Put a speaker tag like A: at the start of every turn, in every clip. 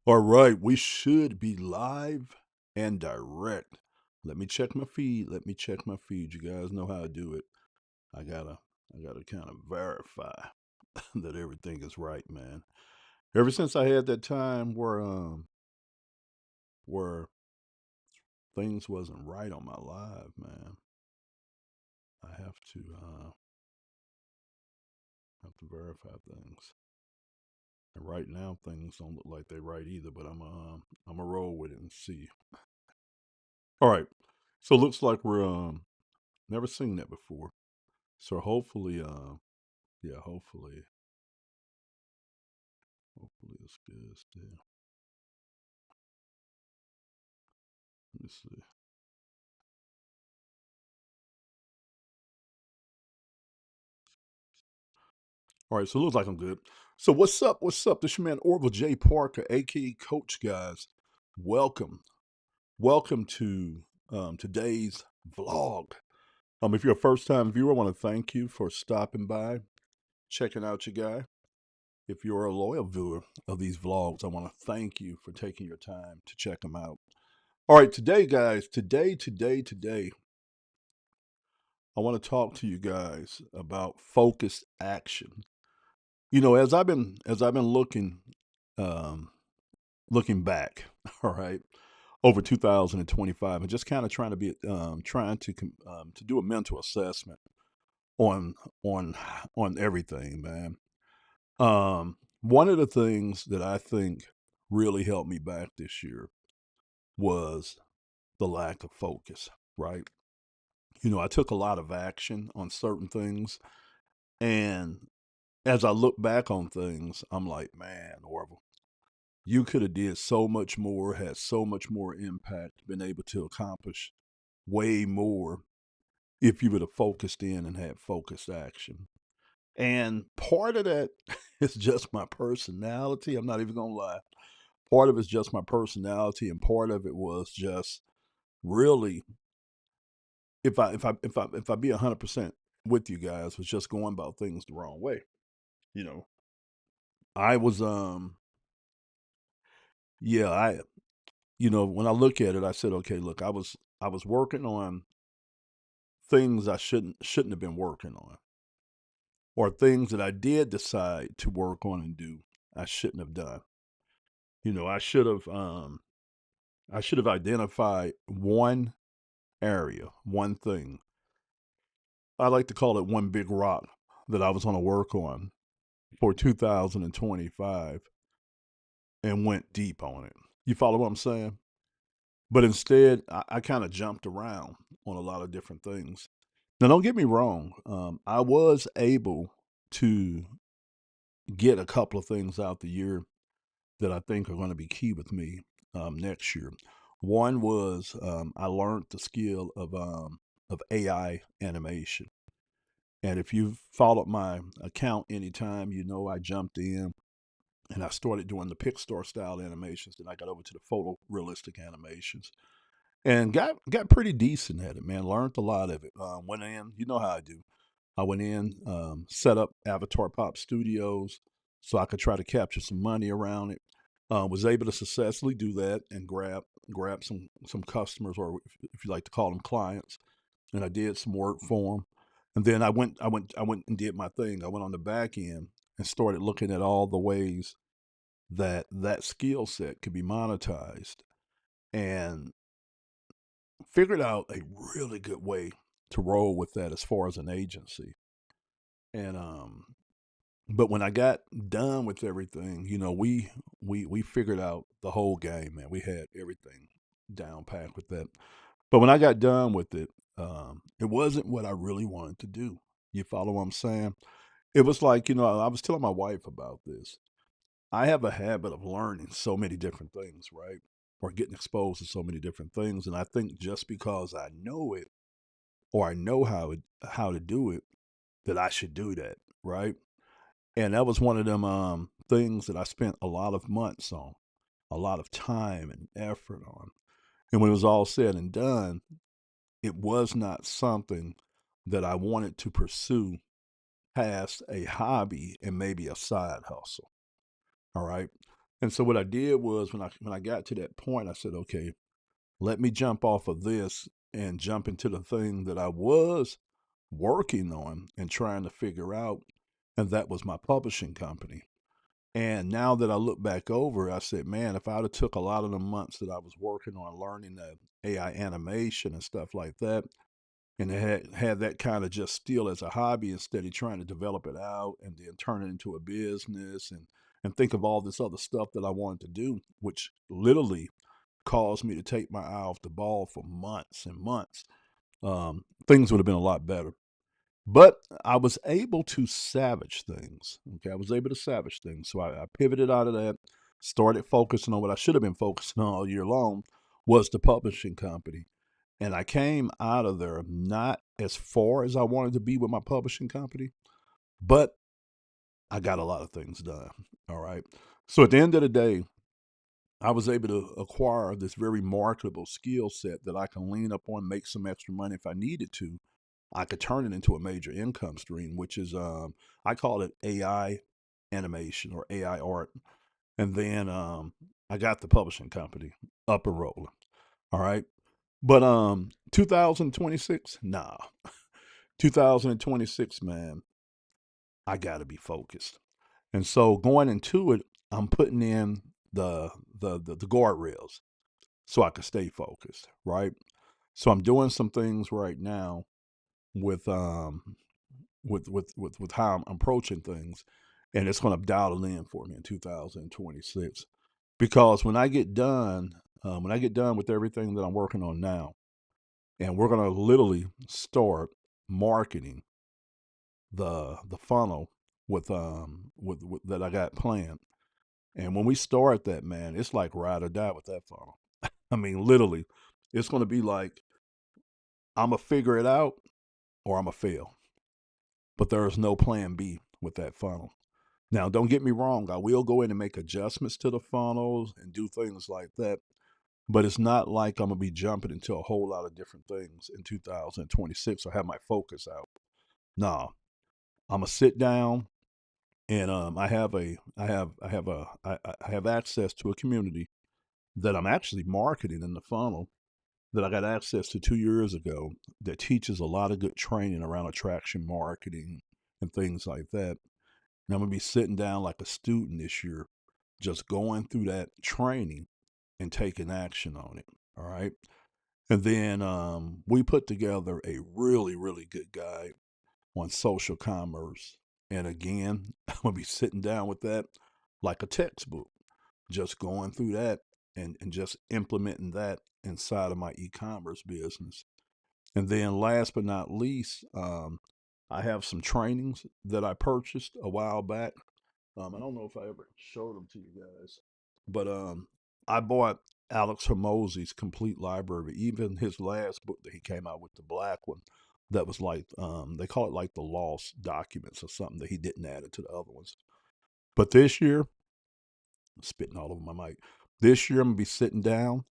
A: All right, we should be live and direct. Let me check my feed. Let me check my feed. You guys know how to do it. I gotta, I gotta kind of verify that everything is right, man. Ever since I had that time where things wasn't right on my live, man, I have to verify things. And right now, things don't look like they're right either. But I'm a roll with it and see. All right, so it looks like we're never seen that before. So hopefully, yeah, hopefully it's good still. Let me see. All right, so it looks like I'm good. So what's up? What's up? This your man Orville J. Parker, aka Coach Guys. Welcome, welcome to today's vlog. If you're a first time viewer, I want to thank you for stopping by, checking out your guy. If you're a loyal viewer of these vlogs, I want to thank you for taking your time to check them out. All right, today, guys, today, I want to talk to you guys about focused action. You know, as I've been um, looking back, all right, over 2025, and just kind of trying to do a mental assessment on on on everything, man. One of the things that I think really helped me back this year was the lack of focus, right? You know, I took a lot of action on certain things, and as I look back on things, I'm like, man, Orville, you could have did so much more, had so much more impact, been able to accomplish way more if you would have focused in and had focused action. And part of that is just my personality. I'm not even gonna lie. Part of it's just my personality, and part of it was just really, if I be 100% with you guys, was just going about things the wrong way. You know, I was yeah, when I look at it, I said, okay, look, I was working on things I shouldn't have been working on, or things that I did decide to work on and do I shouldn't have done. You know, I should have identified one area, one thing. I like to call it one big rock that I was going to work on for 2025 and went deep on it. You follow what I'm saying? But instead, I kind of jumped around on a lot of different things. Now, don't get me wrong. I was able to get a couple of things out the year that I think are going to be key with me next year. One was I learned the skill of AI animation. And if you've followed my account anytime, you know I jumped in and I started doing the Pixar style animations. Then I got over to the photorealistic animations and got pretty decent at it, man. Learned a lot of it. Went in, you know how I do. I went in, set up Avatar Pop Studios so I could try to capture some money around it. Was able to successfully do that and grab some customers, or if you like to call them clients, and I did some work for them. And then I went and did my thing. I went on the back end and started looking at all the ways that skill set could be monetized, and figured out a really good way to roll with that as far as an agency. And but when I got done with everything, you know, we figured out the whole game, man. We had everything down packed with that. But when I got done with it, it wasn't what I really wanted to do. You follow what I'm saying? It was like, you know, I was telling my wife about this. I have a habit of learning so many different things, right? Or getting exposed to so many different things. And I think just because I know it, or I know how to do it, that I should do that, right? And that was one of them things that I spent a lot of months on, a lot of time and effort on. And when it was all said and done, it was not something that I wanted to pursue past a hobby and maybe a side hustle. All right. And so what I did was when I got to that point, I said, okay, let me jump off of this and jump into the thing that I was working on and trying to figure out, and that was my publishing company. And now that I look back over, I said, man, if I'd have took a lot of the months that I was working on learning the AI animation and stuff like that, and had that kind of just still as a hobby instead of trying to develop it out and then turn it into a business and think of all this other stuff that I wanted to do, which literally caused me to take my eye off the ball for months and months. Things would have been a lot better. But I was able to salvage things. Okay, I was able to salvage things. So I pivoted out of that, started focusing on what I should have been focusing on all year long was the publishing company. And I came out of there not as far as I wanted to be with my publishing company, but I got a lot of things done. All right. So at the end of the day, I was able to acquire this very marketable skill set that I can lean up on, make some extra money if I needed to. I could turn it into a major income stream, which is I call it AI animation or AI art. And then I got the publishing company up and rolling. All right. But 2026, nah. 2026, man, I gotta be focused. And so going into it, I'm putting in the guardrails so I can stay focused, right? So I'm doing some things right now with with how I'm approaching things, and it's going to dial it in for me in 2026. Because when I get done with everything that I'm working on now, and we're going to literally start marketing the funnel with that I got planned. And when we start that, man, it's like ride or die with that funnel. I mean, literally, it's going to be like I'm gonna figure it out or I'm gonna fail. But there is no plan B with that funnel. Now, don't get me wrong. I will go in and make adjustments to the funnels and do things like that. But it's not like I'm gonna be jumping into a whole lot of different things in 2026 or have my focus out. Nah, I'm gonna sit down and I have access to a community that I'm actually marketing in the funnel that I got access to 2 years ago that teaches a lot of good training around attraction marketing and things like that. And I'm gonna be sitting down like a student this year, just going through that training and taking action on it. All right. And then we put together a really, really good guide on social commerce. And again, I'm gonna be sitting down with that like a textbook, just going through that and just implementing that inside of my e-commerce business. And then last but not least, I have some trainings that I purchased a while back. I don't know if I ever showed them to you guys, but I bought Alex Hormozy's complete library, even his last book that he came out with, the black one, that was like they call it like the lost documents or something that he didn't add it to the other ones. But this year, spitting all over my mic. This year I'm gonna be sitting down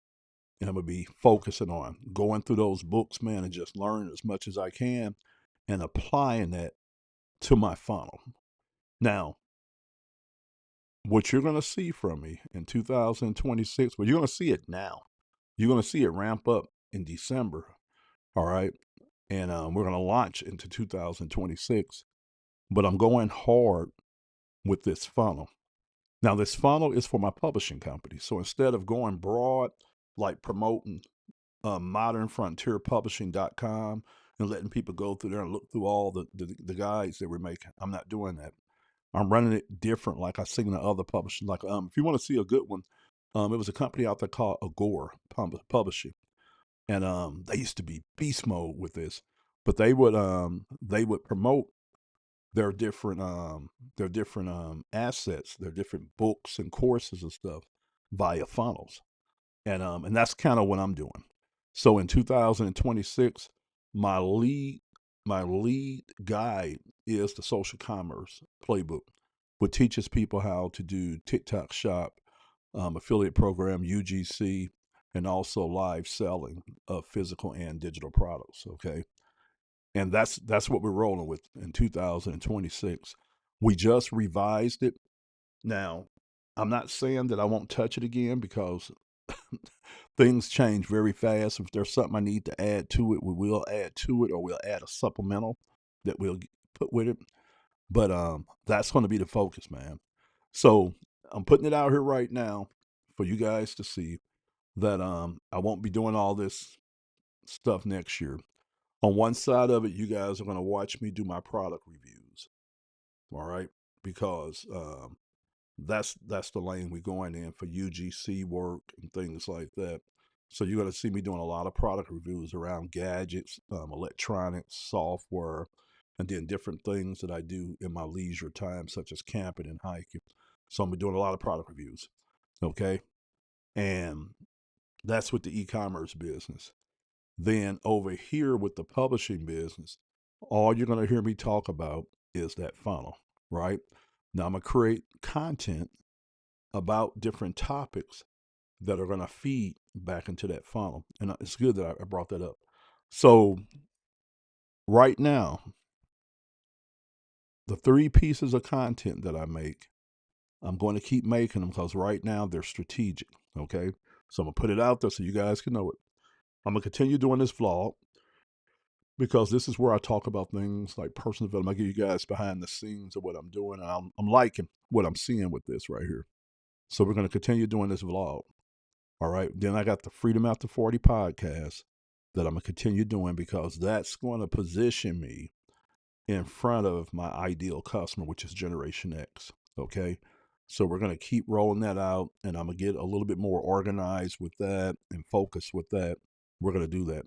A: and I'm gonna be focusing on going through those books, man, and just learning as much as I can and applying that to my funnel. Now, what you're gonna see from me in 2026, well, you're gonna see it now. You're gonna see it ramp up in December. All right. And we're gonna launch into 2026. But I'm going hard with this funnel. Now, this funnel is for my publishing company. So instead of going broad, like promoting modernfrontierpublishing.com and letting people go through there and look through all the guides that we're making, I'm not doing that. I'm running it different, like I seen the other publishing. Like, if you want to see a good one, it was a company out there called Agora Publishing, and they used to be beast mode with this, but they would promote their different assets, their different books and courses and stuff via funnels, and that's kind of what I'm doing. So in 2026, my lead my lead guide is the social commerce playbook, which teaches people how to do TikTok Shop, affiliate program, UGC, and also live selling of physical and digital products. Okay, and that's what we're rolling with in 2026. We just revised it now. I'm not saying that I won't touch it again because things change very fast. If there's something I need to add to it, we will add to it, or we'll add a supplemental that we'll put with it. But that's going to be the focus, man. So I'm putting it out here right now for you guys to see that I won't be doing all this stuff next year. On one side of it, you guys are going to watch me do my product reviews. All right, because that's the lane we're going in for UGC work and things like that. So you're going to see me doing a lot of product reviews around gadgets, electronics, software, and then different things that I do in my leisure time, such as camping and hiking. So I'm gonna be doing a lot of product reviews. Okay. And that's with the e-commerce business. Then over here with the publishing business, all you're going to hear me talk about is that funnel, right? Now I'm going to create content about different topics that are going to feed back into that funnel. And it's good that I brought that up. So right now, the 3 pieces of content that I make, I'm going to keep making them because right now they're strategic. Okay. So I'm going to put it out there so you guys can know it. I'm going to continue doing this vlog because this is where I talk about things like personal development. I give you guys behind the scenes of what I'm doing. And I'm liking what I'm seeing with this right here. So we're going to continue doing this vlog. All right. Then I got the Freedom After 40 podcast that I'm going to continue doing because that's going to position me in front of my ideal customer, which is Generation X. Okay. So we're going to keep rolling that out and I'm going to get a little bit more organized with that and focused with that. We're going to do that.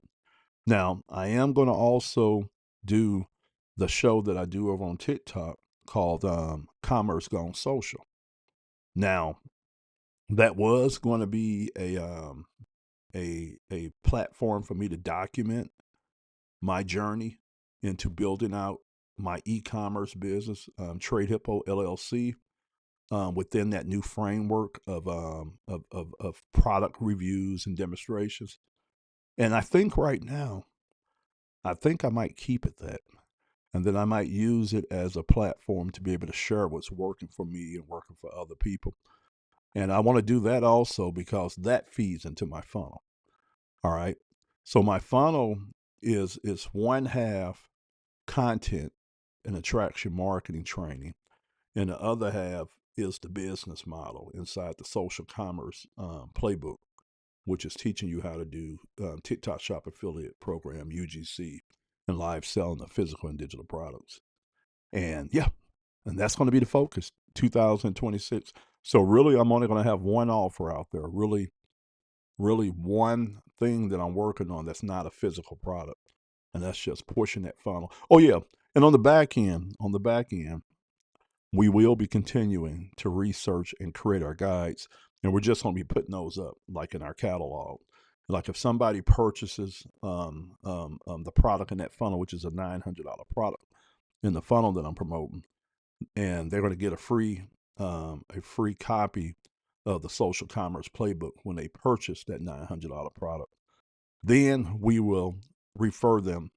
A: Now, I am going to also do the show that I do over on TikTok called Commerce Gone Social. Now, that was going to be a platform for me to document my journey into building out my e-commerce business, Trade Hippo LLC, within that new framework of product reviews and demonstrations. And I think right now, I think I might keep it that. And then I might use it as a platform to be able to share what's working for me and working for other people. And I want to do that also because that feeds into my funnel. All right. So my funnel is one half content and attraction marketing training, and the other half is the business model inside the social commerce playbook, which is teaching you how to do TikTok Shop Affiliate Program, UGC, and live selling of physical and digital products. And yeah, and that's going to be the focus 2026. So really, I'm only going to have one offer out there, really one thing that I'm working on that's not a physical product. And that's just pushing that funnel. Oh yeah. And on the back end, we will be continuing to research and create our guides. And we're just going to be putting those up like in our catalog. Like if somebody purchases the product in that funnel, which is a $900 product in the funnel that I'm promoting, and they're going to get a free copy of the social commerce playbook when they purchase that $900 product. Then we will refer them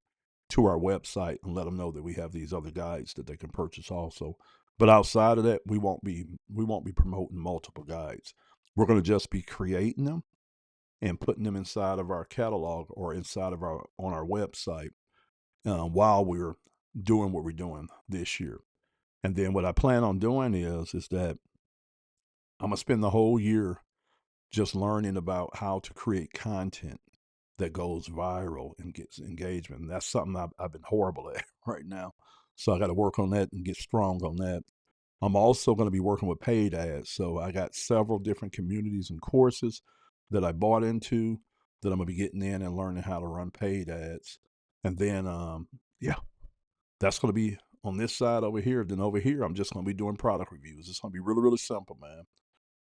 A: to our website and let them know that we have these other guides that they can purchase also. But outside of that, we won't be promoting multiple guides. We're going to just be creating them and putting them inside of our catalog or inside of our website while we're doing what we're doing this year. And then what I plan on doing is that I'm gonna spend the whole year just learning about how to create content that goes viral and gets engagement. And that's something I've been horrible at right now. So I got to work on that and get strong on that. I'm also going to be working with paid ads. So I got several different communities and courses that I bought into that I'm going to be getting in and learning how to run paid ads. And then, yeah, that's going to be on this side over here. Then over here, I'm just going to be doing product reviews. It's going to be really, really simple, man.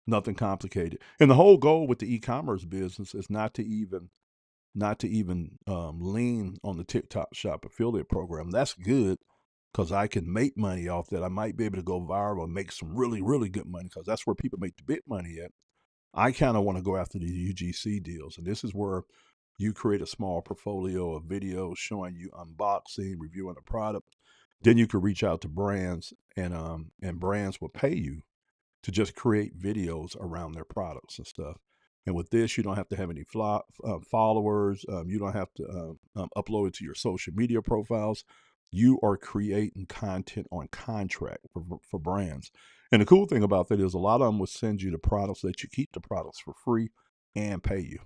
A: Nothing complicated. And the whole goal with the e-commerce business is not to even lean on the TikTok Shop affiliate program. That's good because I can make money off that. I might be able to go viral and make some really, really good money because that's where people make the big money at. I kind of want to go after the UGC deals. And this is where you create a small portfolio of videos showing you unboxing, reviewing a product. Then you can reach out to brands and brands will pay you to just create videos around their products and stuff. And with this, you don't have to have any followers. You don't have to upload it to your social media profiles. You are creating content on contract for brands. And the cool thing about that is a lot of them will send you the products, let you keep the products for free and pay you.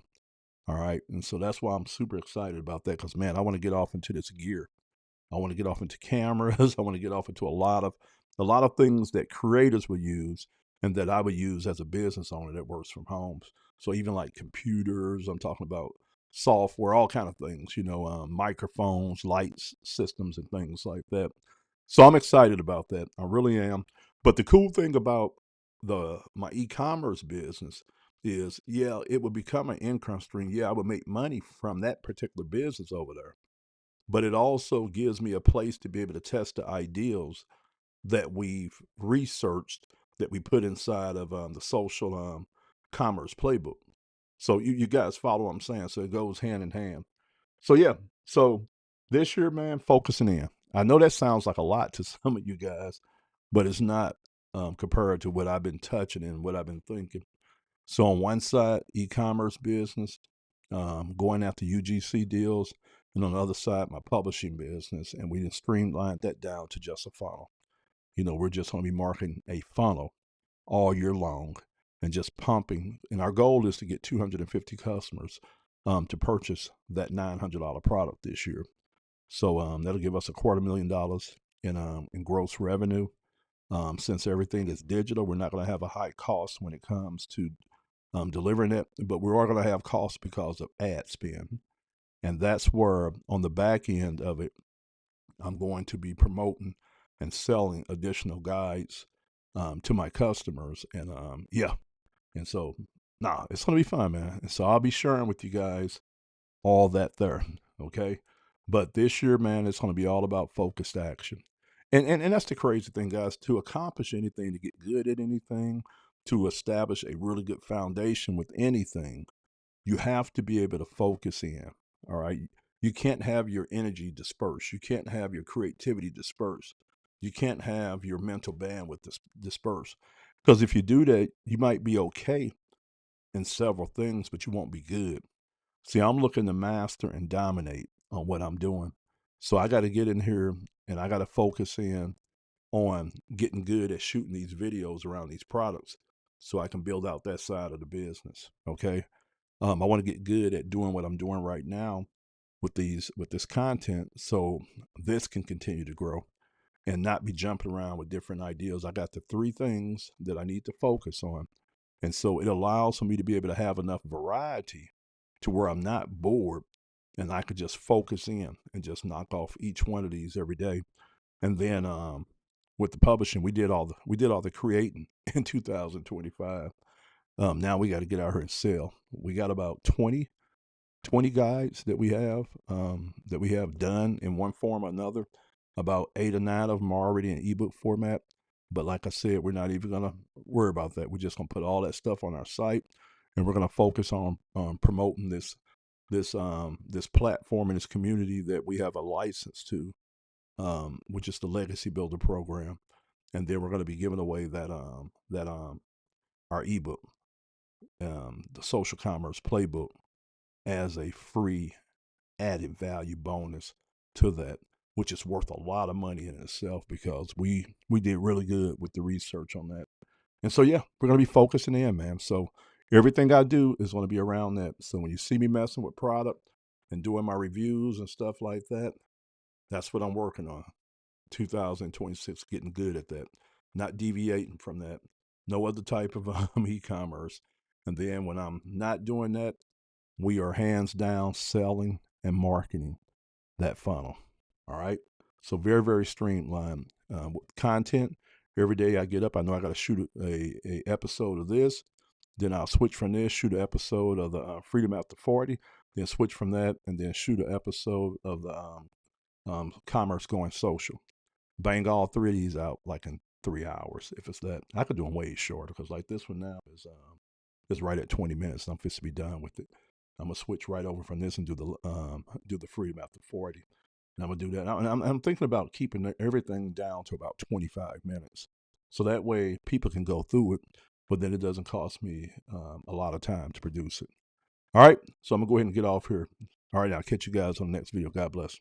A: All right. And so that's why I'm super excited about that because, man, I want to get off into this gear. I want to get off into cameras. I want to get off into a lot of things that creators will use and that I would use as a business owner that works from home. So even like computers, I'm talking about software, all kind of things, microphones, lights, systems, and things like that. So I'm excited about that. I really am. But the cool thing about my e-commerce business is, yeah, it would become an income stream. Yeah, I would make money from that particular business over there, but it also gives me a place to be able to test the ideals that we've researched that we put inside of the social commerce playbook. So you guys follow what I'm saying? So it goes hand in hand. So yeah, so this year, man, focusing in. I know that sounds like a lot to some of you guys, but it's not compared to what I've been touching and what I've been thinking. So on one side, e-commerce business, going after UGC deals, and on the other side, my publishing business, and we streamlined that down to just a funnel. We're just going to be marketing a funnel all year long and just pumping. And our goal is to get 250 customers to purchase that $900 product this year. So that'll give us $250,000 in gross revenue. Since everything is digital, we're not going to have a high cost when it comes to delivering it, but we are going to have costs because of ad spend. And that's where, on the back end of it, I'm going to be promoting and selling additional guides to my customers. And yeah, and so, it's going to be fun, man. And so I'll be sharing with you guys all that there. Okay. But this year, man, it's going to be all about focused action. And that's the crazy thing, guys. To accomplish anything, to get good at anything, to establish a really good foundation with anything, you have to be able to focus in. All right. You can't have your energy dispersed. You can't have your creativity dispersed. You can't have your mental bandwidth dispersed. Because if you do that, you might be okay in several things, but you won't be good. See, I'm looking to master and dominate on what I'm doing. So I got to get in here and I got to focus in on getting good at shooting these videos around these products so I can build out that side of the business. Okay. I want to get good at doing what I'm doing right now with this content so this can continue to grow and not be jumping around with different ideas. I got the three things that I need to focus on. And so it allows for me to be able to have enough variety to where I'm not bored and I could just focus in and just knock off each one of these every day. And then with the publishing, we did all the creating in 2025. Now we got to get out here and sell. We got about 20 guides that we have done in one form or another. About 8 or 9 of them are already in ebook format. But like I said, we're not even gonna worry about that. We're just gonna put all that stuff on our site, and we're gonna focus on promoting this platform and this community that we have a license to, which is the Legacy Builder program. And then we're going to be giving away that our ebook, the Social Commerce Playbook, as a free added value bonus to that, which is worth a lot of money in itself because we did really good with the research on that. And so yeah, we're gonna be focusing in, man. So everything I do is gonna be around that. So when you see me messing with product and doing my reviews and stuff like that, that's what I'm working on. 2026, getting good at that, not deviating from that. No other type of e-commerce. And then when I'm not doing that, we are hands down selling and marketing that funnel. All right. So very, very streamlined with content. Every day I get up, I know I got to shoot a episode of this. Then I'll switch from this, shoot an episode of the Freedom After 40, then switch from that, and then shoot an episode of the Commerce Going Social. Bang all three of these out like in 3 hours. If it's that, I could do them way shorter because like this one now is right at 20 minutes. And I'm supposed to be done with it. I'm gonna switch right over from this and do the Freedom After 40. And I'm gonna do that. And I'm thinking about keeping everything down to about 25 minutes. So that way people can go through it, but then it doesn't cost me a lot of time to produce it. All right. So I'm going to go ahead and get off here. All right. I'll catch you guys on the next video. God bless.